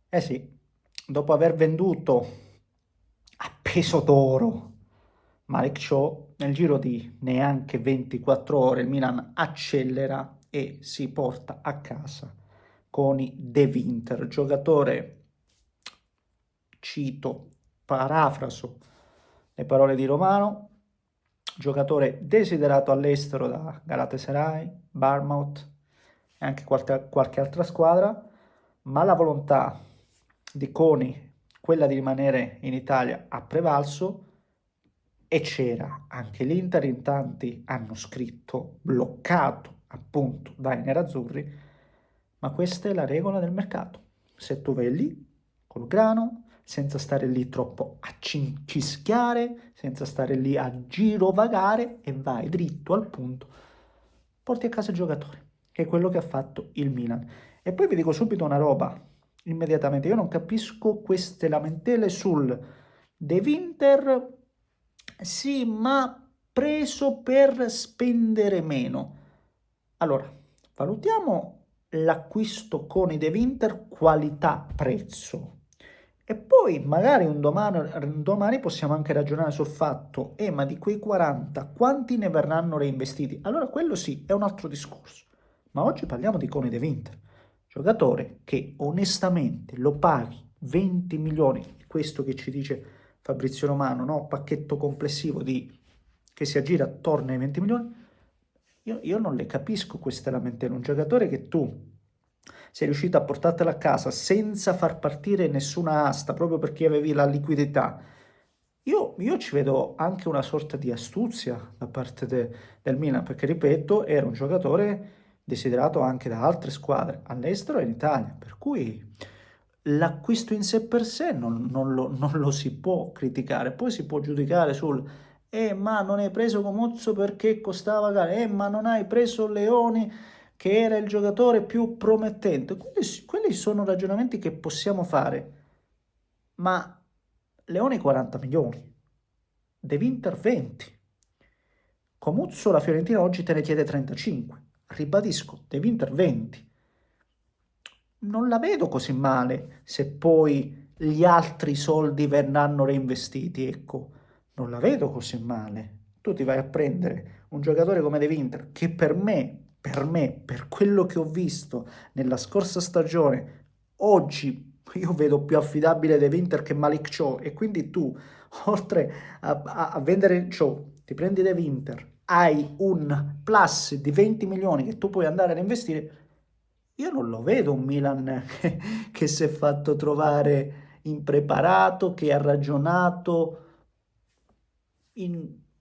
Eh sì, dopo aver venduto a peso d'oro Malik Chow, nel giro di neanche 24 ore il Milan accelera e si porta a casa Coni De Winter, giocatore, cito, parafraso le parole di Romano, giocatore desiderato all'estero da Galatasaray, Bournemouth e anche qualche altra squadra, ma la volontà di Coni, quella di rimanere in Italia, ha prevalso e c'era anche l'Inter, in tanti hanno scritto, bloccato appunto dai nerazzurri, ma questa è la regola del mercato. Se tu vai lì col grano, senza stare lì troppo a cincischiare, senza stare lì a girovagare e vai dritto al punto, porti a casa il giocatore, che è quello che ha fatto il Milan. E poi vi dico subito una roba, immediatamente, io non capisco queste lamentele sul De Winter, sì, ma preso per spendere meno. Allora, valutiamo l'acquisto con i De Winter qualità-prezzo. E poi magari un domani possiamo anche ragionare sul fatto, ma di quei 40 quanti ne verranno reinvestiti? Allora quello sì, è un altro discorso. Ma oggi parliamo di Coni De Winter, giocatore che onestamente lo paghi 20 milioni, questo che ci dice Fabrizio Romano, no? Pacchetto complessivo che si aggira attorno ai 20 milioni, io non le capisco queste lamentele. Un giocatore che tu sei riuscito a portartelo a casa senza far partire nessuna asta, proprio perché avevi la liquidità. Io ci vedo anche una sorta di astuzia da parte del Milan, perché ripeto, era un giocatore desiderato anche da altre squadre, all'estero e in Italia, per cui l'acquisto in sé per sé non lo si può criticare, poi si può giudicare sul ma non hai preso Comozzo perché costava caro, ma non hai preso Leoni che era il giocatore più promettente. Quelli sono ragionamenti che possiamo fare, ma Leoni 40 milioni, De Winter 20, Comuzzo la Fiorentina oggi te ne chiede 35, ribadisco, De Winter 20. Non la vedo così male se poi gli altri soldi verranno reinvestiti, ecco, non la vedo così male. Tu ti vai a prendere un giocatore come De Winter che per quello che ho visto nella scorsa stagione, oggi io vedo più affidabile De Winter che Malik Chow e quindi tu, oltre a vendere Chow, ti prendi De Winter, hai un plus di 20 milioni che tu puoi andare ad investire. Io non lo vedo un Milan che si è fatto trovare impreparato, che ha ragionato.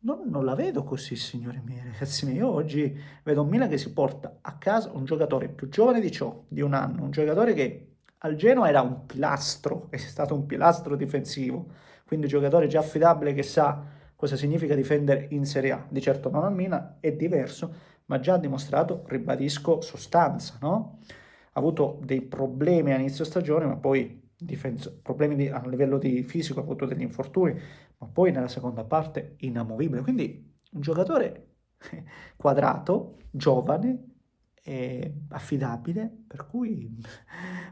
Non la vedo così, signori miei, ragazzi miei. Io oggi vedo un Milan che si porta a casa un giocatore più giovane di ciò, di un anno, un giocatore che al Genoa era un pilastro, è stato un pilastro difensivo, quindi un giocatore già affidabile che sa cosa significa difendere in Serie A. Di certo non al Milan, è diverso, ma già ha dimostrato, ribadisco, sostanza, no? Ha avuto dei problemi a inizio stagione, ma poi problemi a livello di fisico, ha avuto degli infortuni, ma poi nella seconda parte inamovibile. Quindi un giocatore quadrato, giovane e affidabile, per cui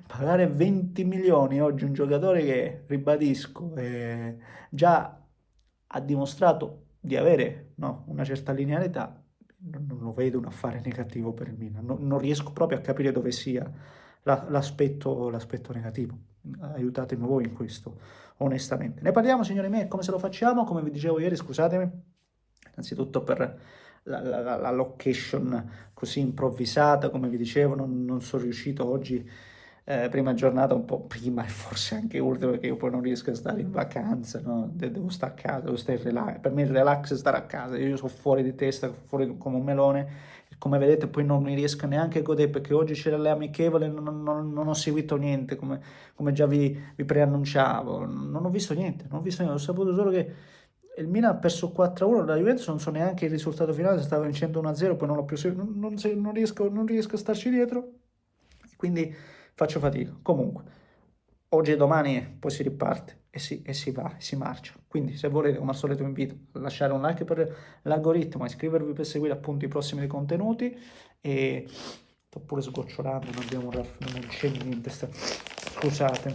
pagare 20 milioni oggi un giocatore che, ribadisco, già ha dimostrato di avere, no, una certa linearità, non lo vedo un affare negativo per il Milan. Non riesco proprio a capire dove sia l'aspetto negativo. Aiutatemi voi in questo, onestamente. Ne parliamo, signori miei, come se lo facciamo? Come vi dicevo ieri, scusatemi, innanzitutto per la location così improvvisata, come vi dicevo, non sono riuscito oggi, prima giornata un po' prima e forse anche ultimo, perché io poi non riesco a stare in vacanza, no? Devo stare a casa, devo stare in relax. Per me il relax è stare a casa, io sono fuori di testa, fuori come un melone, e come vedete poi non mi riesco neanche a godere, perché oggi c'era le amichevole e non ho seguito niente, come già vi preannunciavo, non ho visto niente, non ho visto niente, ho saputo solo che il Milan ha perso 4-1, la Juventus non so neanche il risultato finale, stava vincendo 1-0, poi non l'ho più seguito, non riesco a starci dietro, quindi faccio fatica. Comunque, oggi e domani poi si riparte e si va, e si marcia. Quindi se volete, come al solito, vi invito a lasciare un like per l'algoritmo, a iscrivervi per seguire appunto i prossimi contenuti e sto pure sgocciolando, non c'è niente, scusate,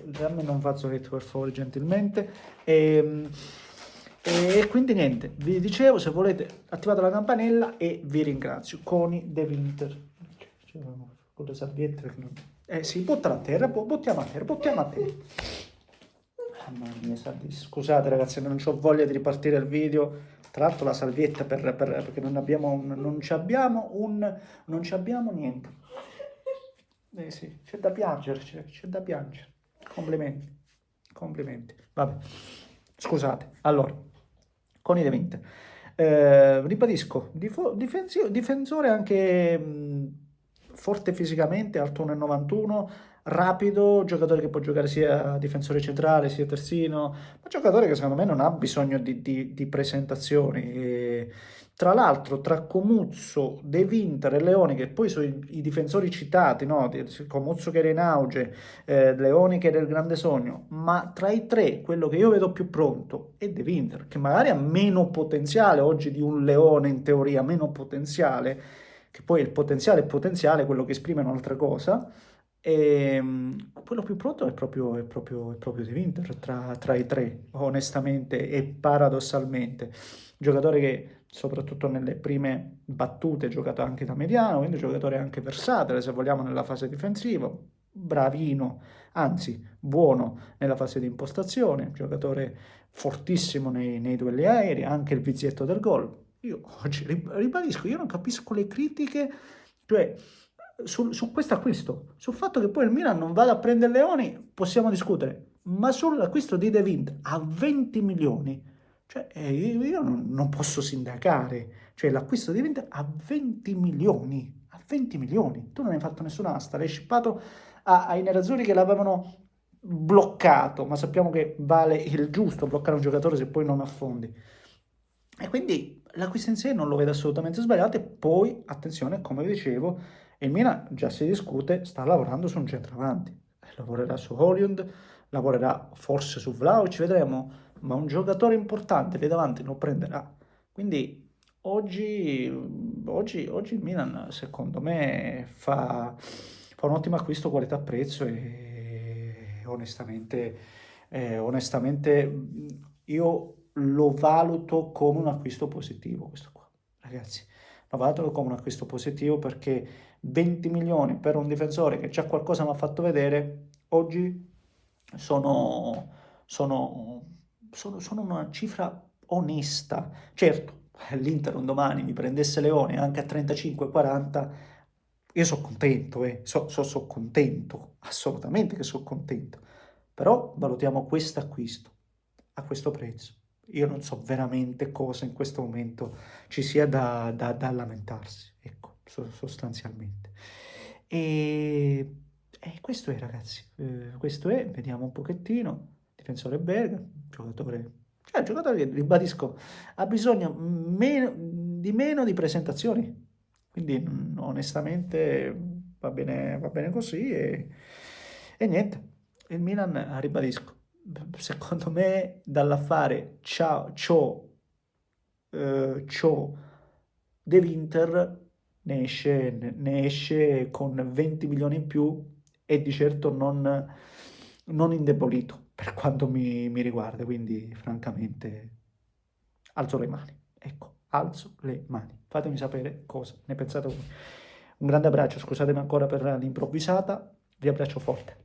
dammi un fazzoletto per favore gentilmente. E quindi niente, vi dicevo, se volete attivate la campanella e vi ringrazio. Coni De Winter, con le salviette, perché sì, buttala a terra, buttiamo a terra, buttiamo a terra. Mamma mia, scusate ragazzi, non ho voglia di ripartire il video. Tra l'altro la salvietta perché non ci abbiamo niente. Sì, c'è da piangere, c'è da piangere. Complimenti, complimenti. Vabbè, scusate. Allora, Coni De Winter. Ribadisco, difensore anche forte fisicamente, alto 1,91, rapido, giocatore che può giocare sia difensore centrale sia terzino, ma giocatore che secondo me non ha bisogno di presentazioni. Tra l'altro, tra Comuzzo, De Winter e Leoni, che poi sono i difensori citati, no? Comuzzo che era in auge, Leoni che era il grande sogno, ma tra i tre quello che io vedo più pronto è De Winter, che magari ha meno potenziale oggi di un Leone, in teoria meno potenziale, che poi il potenziale è potenziale, quello che esprime è un'altra cosa. E quello più pronto è proprio De Winter tra i tre, onestamente e paradossalmente. Giocatore che soprattutto nelle prime battute ha giocato anche da mediano, quindi un giocatore anche versatile se vogliamo nella fase difensiva, bravino, anzi buono nella fase di impostazione, giocatore fortissimo nei duelli aerei, anche il vizietto del gol. Io oggi ribadisco, io non capisco le critiche, cioè su questo acquisto, sul fatto che poi il Milan non vada a prendere Leoni, possiamo discutere, ma sull'acquisto di De Winter a 20 milioni, cioè io non posso sindacare, cioè l'acquisto di De Winter a 20 milioni, a 20 milioni, tu non hai fatto nessuna asta, l'hai shippato ai nerazzurri che l'avevano bloccato, ma sappiamo che vale il giusto bloccare un giocatore se poi non affondi. E quindi l'acquisto in sé non lo vedo assolutamente sbagliato. E poi, attenzione, come vi dicevo, il Milan già si discute, sta lavorando su un centravanti. Lavorerà su Højlund, lavorerà forse su Vlahovic, vedremo, ma un giocatore importante lì davanti lo prenderà. Quindi oggi il Milan, secondo me, fa un ottimo acquisto qualità-prezzo e onestamente io lo valuto come un acquisto positivo, questo qua, ragazzi. Lo valuto come un acquisto positivo perché 20 milioni per un difensore che già qualcosa mi ha fatto vedere, oggi sono, sono, sono una cifra onesta. Certo, l'Inter un domani mi prendesse Leone anche a 35-40, io sono contento, so contento, assolutamente che sono contento. Però valutiamo questo acquisto a questo prezzo. Io non so veramente cosa in questo momento ci sia da lamentarsi, ecco, sostanzialmente. E, e questo è, ragazzi, questo è, vediamo un pochettino, difensore belga, giocatore che, ribadisco, ha bisogno di meno di presentazioni, quindi onestamente va bene così e niente, il Milan, ribadisco, secondo me dall'affare ciò De Winter ne esce con 20 milioni in più e di certo non indebolito per quanto mi riguarda, quindi francamente alzo le mani, ecco, alzo le mani, fatemi sapere cosa ne pensate voi. Un grande abbraccio, scusatemi ancora per l'improvvisata, vi abbraccio forte.